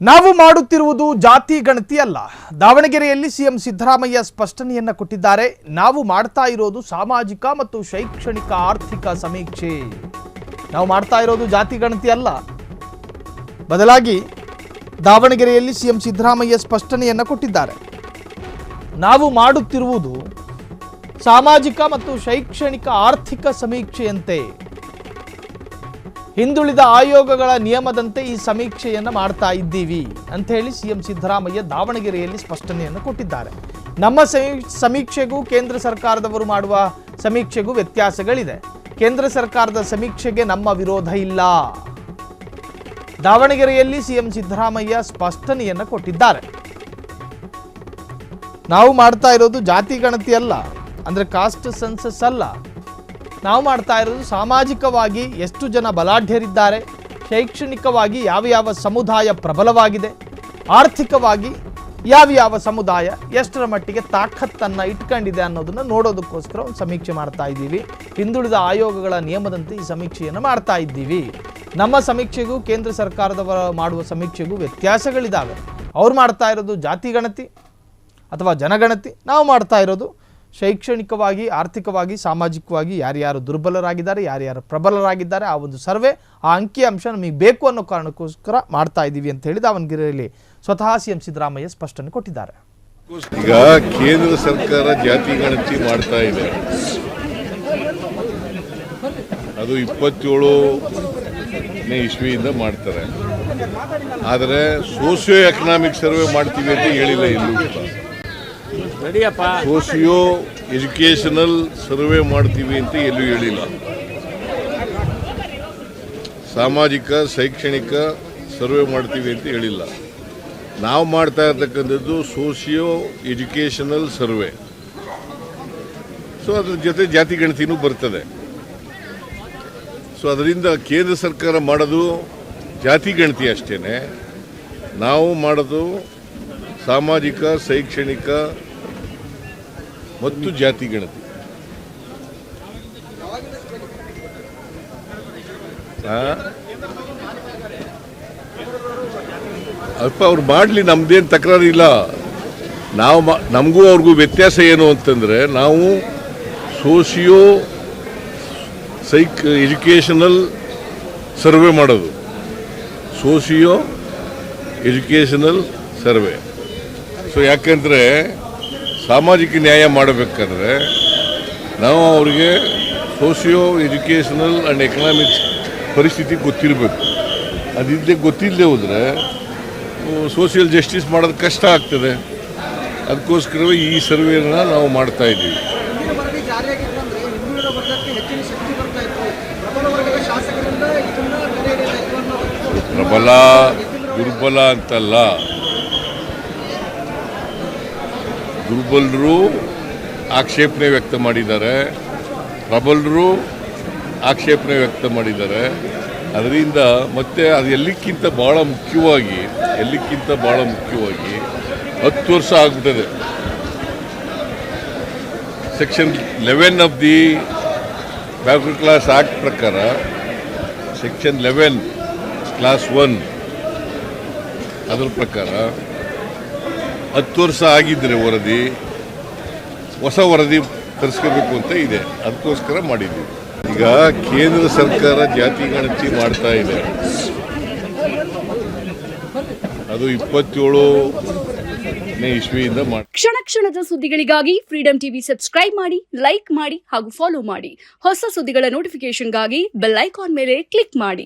ನಾವು ಮಾಡುತ್ತಿರುವುದು ಜಾತಿ ಗಣತಿ ಅಲ್ಲ. ದಾವಣಗೆರೆಯಲ್ಲಿ ಸಿಎಂ ಸಿದ್ದರಾಮಯ್ಯ ಸ್ಪಷ್ಟನೆಯನ್ನ ಕೊಟ್ಟಿದ್ದಾರೆ. ನಾವು ಮಾಡ್ತಾ ಇರೋದು ಸಾಮಾಜಿಕ ಮತ್ತು ಶೈಕ್ಷಣಿಕ ಆರ್ಥಿಕ ಸಮೀಕ್ಷೆ. ನಾವು ಮಾಡ್ತಾ ಇರೋದು ಜಾತಿ ಗಣತಿ ಅಲ್ಲ. ಬದಲಾಗಿ ದಾವಣಗೆರೆಯಲ್ಲಿ ಸಿಎಂ ಸಿದ್ದರಾಮಯ್ಯ ಸ್ಪಷ್ಟನೆಯನ್ನ ಕೊಟ್ಟಿದ್ದಾರೆ. ನಾವು ಮಾಡುತ್ತಿರುವುದು ಸಾಮಾಜಿಕ ಮತ್ತು ಶೈಕ್ಷಣಿಕ ಆರ್ಥಿಕ ಸಮೀಕ್ಷೆಯಂತೆ. ಹಿಂದುಳಿದ ಆಯೋಗಗಳ ನಿಯಮದಂತೆ ಈ ಸಮೀಕ್ಷೆಯನ್ನು ಮಾಡ್ತಾ ಇದ್ದೀವಿ ಅಂತ ಹೇಳಿ ಸಿಎಂ ಸಿದ್ದರಾಮಯ್ಯ ದಾವಣಗೆರೆಯಲ್ಲಿ ಸ್ಪಷ್ಟನೆಯನ್ನು ಕೊಟ್ಟಿದ್ದಾರೆ. ನಮ್ಮ ಸಮೀಕ್ಷೆಗೂ ಕೇಂದ್ರ ಸರ್ಕಾರದವರು ಮಾಡುವ ಸಮೀಕ್ಷೆಗೂ ವ್ಯತ್ಯಾಸಗಳಿದೆ. ಕೇಂದ್ರ ಸರ್ಕಾರದ ಸಮೀಕ್ಷೆಗೆ ನಮ್ಮ ವಿರೋಧ ಇಲ್ಲ. ದಾವಣಗೆರೆಯಲ್ಲಿ ಸಿಎಂ ಸಿದ್ದರಾಮಯ್ಯ ಸ್ಪಷ್ಟನೆಯನ್ನು ಕೊಟ್ಟಿದ್ದಾರೆ. ನಾವು ಮಾಡ್ತಾ ಇರೋದು ಜಾತಿ ಗಣತಿ ಅಲ್ಲ, ಅಂದರೆ ಕಾಸ್ಟ್ ಸೆನ್ಸಸ್ ಅಲ್ಲ. ನಾವು ಮಾಡ್ತಾ ಇರೋದು ಸಾಮಾಜಿಕವಾಗಿ ಎಷ್ಟು ಜನ ಬಲಾಢ್ಯರಿದ್ದಾರೆ, ಶೈಕ್ಷಣಿಕವಾಗಿ ಯಾವ ಸಮುದಾಯ ಪ್ರಬಲವಾಗಿದೆ, ಆರ್ಥಿಕವಾಗಿ ಯಾವ ಸಮುದಾಯ ಎಷ್ಟರ ಮಟ್ಟಿಗೆ ತಾಕತ್ತನ್ನು ಇಟ್ಕೊಂಡಿದೆ ಅನ್ನೋದನ್ನು ನೋಡೋದಕ್ಕೋಸ್ಕರ ಒಂದು ಸಮೀಕ್ಷೆ ಮಾಡ್ತಾ ಇದ್ದೀವಿ. ಹಿಂದುಳಿದ ಆಯೋಗಗಳ ನಿಯಮದಂತೆ ಈ ಸಮೀಕ್ಷೆಯನ್ನು ಮಾಡ್ತಾ ಇದ್ದೀವಿ. ನಮ್ಮ ಸಮೀಕ್ಷೆಗೂ ಕೇಂದ್ರ ಸರ್ಕಾರದವರ ಮಾಡುವ ಸಮೀಕ್ಷೆಗೂ ವ್ಯತ್ಯಾಸಗಳಿದ್ದಾವೆ. ಅವ್ರು ಮಾಡ್ತಾ ಇರೋದು ಜಾತಿ ಗಣತಿ ಅಥವಾ ಜನಗಣತಿ, ನಾವು ಮಾಡ್ತಾ ಇರೋದು ಶೈಕ್ಷಣಿಕವಾಗಿ, ಆರ್ಥಿಕವಾಗಿ, ಸಾಮಾಜಿಕವಾಗಿ ಯಾರ್ಯಾರು ದುರ್ಬಲರಾಗಿದ್ದಾರೆ, ಯಾರ್ಯಾರು ಪ್ರಬಲರಾಗಿದ್ದಾರೆ, ಆ ಒಂದು ಸರ್ವೆ, ಆ ಅಂಕಿಅಂಶ ನಮಗೆ ಬೇಕು ಅನ್ನೋ ಕಾರಣಕ್ಕೋಸ್ಕರ ಮಾಡ್ತಾ ಇದ್ದೀವಿ ಅಂತ ಹೇಳಿ ದಾವಣಗೆರೆಯಲ್ಲಿ ಸ್ವತಃ ಸಿಎಂ ಸಿದ್ದರಾಮಯ್ಯ ಸ್ಪಷ್ಟನೆ ಕೊಟ್ಟಿದ್ದಾರೆ. ಈಗ ಕೇಂದ್ರ ಸರ್ಕಾರ ಜಾತಿ ಗಣತಿ ಮಾಡ್ತಾ ಇದೆ. ಅದು 27ನೇ ಇಸ್ವಿಯಿಂದ ಮಾಡ್ತಾರೆ. ಆದರೆ ಸೋಷಿಯೋ ಎಕನಾಮಿಕ್ ಸರ್ವೆ ಮಾಡ್ತೀವಿ ಅಂತ ಹೇಳಿಲ್ಲ. ಎಲ್ಲೂ ಸೋಷಿಯೋ ಎಜುಕೇಷನಲ್ ಸರ್ವೆ ಮಾಡ್ತೀವಿ ಅಂತ ಎಲ್ಲೂ ಹೇಳಿಲ್ಲ. ಸಾಮಾಜಿಕ ಶೈಕ್ಷಣಿಕ ಸರ್ವೆ ಮಾಡ್ತೀವಿ ಅಂತ ಹೇಳಿಲ್ಲ. ನಾವು ಮಾಡ್ತಾ ಇರ್ತಕ್ಕಂಥದ್ದು ಸೋಷಿಯೋ ಎಜುಕೇಷನಲ್ ಸರ್ವೆ. ಸೊ ಅದ್ರ ಜೊತೆ ಜಾತಿ ಗಣತಿನೂ ಬರ್ತದೆ. ಸೊ ಅದರಿಂದ ಕೇಂದ್ರ ಸರ್ಕಾರ ಮಾಡೋದು ಜಾತಿ ಗಣತಿ ಅಷ್ಟೇ. ನಾವು ಮಾಡೋದು ಸಾಮಾಜಿಕ ಶೈಕ್ಷಣಿಕ ಮತ್ತು ಜಾತಿ ಗಣತಿ. ಅಲ್ಪ ಅವ್ರು ಮಾಡಲಿ, ನಮ್ದೇನು ತಕರಾರು ಇಲ್ಲ. ನಾವು ನಮಗೂ ಅವ್ರಿಗೂ ವ್ಯತ್ಯಾಸ ಏನು ಅಂತಂದರೆ, ನಾವು ಸೋಷಿಯೋ ಎಜುಕೇಷನಲ್ ಸರ್ವೆ ಮಾಡೋದು, ಸೋಷಿಯೋ ಎಜುಕೇಷನಲ್ ಸರ್ವೆ. ಸೊ ಯಾಕೆಂದರೆ ಸಾಮಾಜಿಕ ನ್ಯಾಯ ಮಾಡಬೇಕಾದ್ರೆ ನಾವು ಅವರಿಗೆ ಸೋಷಿಯೋ ಎಜುಕೇಷನಲ್ ಆ್ಯಂಡ್ ಎಕನಾಮಿಕ್ಸ್ ಪರಿಸ್ಥಿತಿ ಗೊತ್ತಿರಬೇಕು. ಅದಿಲ್ಲದೆ ಗೊತ್ತಿಲ್ಲದೆ ಹೋದರೆ ಸೋಷಿಯಲ್ ಜಸ್ಟಿಸ್ ಮಾಡೋದು ಕಷ್ಟ ಆಗ್ತದೆ. ಅದಕ್ಕೋಸ್ಕರವೇ ಈ ಸರ್ವೆಯನ್ನು ನಾವು ಮಾಡ್ತಾ ಇದ್ದೀವಿ. ಪ್ರಬಲ ದುರ್ಬಲ ಅಂತಲ್ಲ, ದುರ್ಬಲರು ಆಕ್ಷೇಪಣೆ ವ್ಯಕ್ತ ಮಾಡಿದ್ದಾರೆ, ಪ್ರಬಲರು ಆಕ್ಷೇಪಣೆ ವ್ಯಕ್ತ ಮಾಡಿದ್ದಾರೆ. ಅದರಿಂದ ಮತ್ತೆ ಅದು ಎಲ್ಲಕ್ಕಿಂತ ಭಾಳ ಮುಖ್ಯವಾಗಿ 10 ವರ್ಷ ಆಗ್ಬಿಟ್ಟಿದೆ. Section 11 of the backward class act ಪ್ರಕಾರ, ಸೆಕ್ಷನ್ 11 ಕ್ಲಾಸ್ 1 ಅದರ ಪ್ರಕಾರ 10 ವರ್ಷ ಆಗಿದ್ದರೆ ವರದಿ, ಹೊಸ ವರದಿ ತರಿಸ್ಕೋಬೇಕು ಅಂತ ಇದೆ. ಅದಕ್ಕೋಸ್ಕರ ಮಾಡಿದ್ದೀವಿ. ಈಗ ಕೇಂದ್ರ ಸರ್ಕಾರ ಜಾತಿ ಗಣತಿ ಮಾಡ್ತಾ ಇದೆ. ಅದು 27ನೇ ಇಸ್ವಿಯಿಂದ ಕ್ಷಣ ಕ್ಷಣದ ಸುದ್ದಿಗಳಿಗಾಗಿ ಫ್ರೀಡಂ ಟಿವಿ ಸಬ್ಸ್ಕ್ರೈಬ್ ಮಾಡಿ, ಲೈಕ್ ಮಾಡಿ ಹಾಗೂ ಫಾಲೋ ಮಾಡಿ. ಹೊಸ ಸುದ್ದಿಗಳ ನೋಟಿಫಿಕೇಶನ್ಗಾಗಿ ಬೆಲ್ ಐಕಾನ್ ಮೇಲೆ ಕ್ಲಿಕ್ ಮಾಡಿ.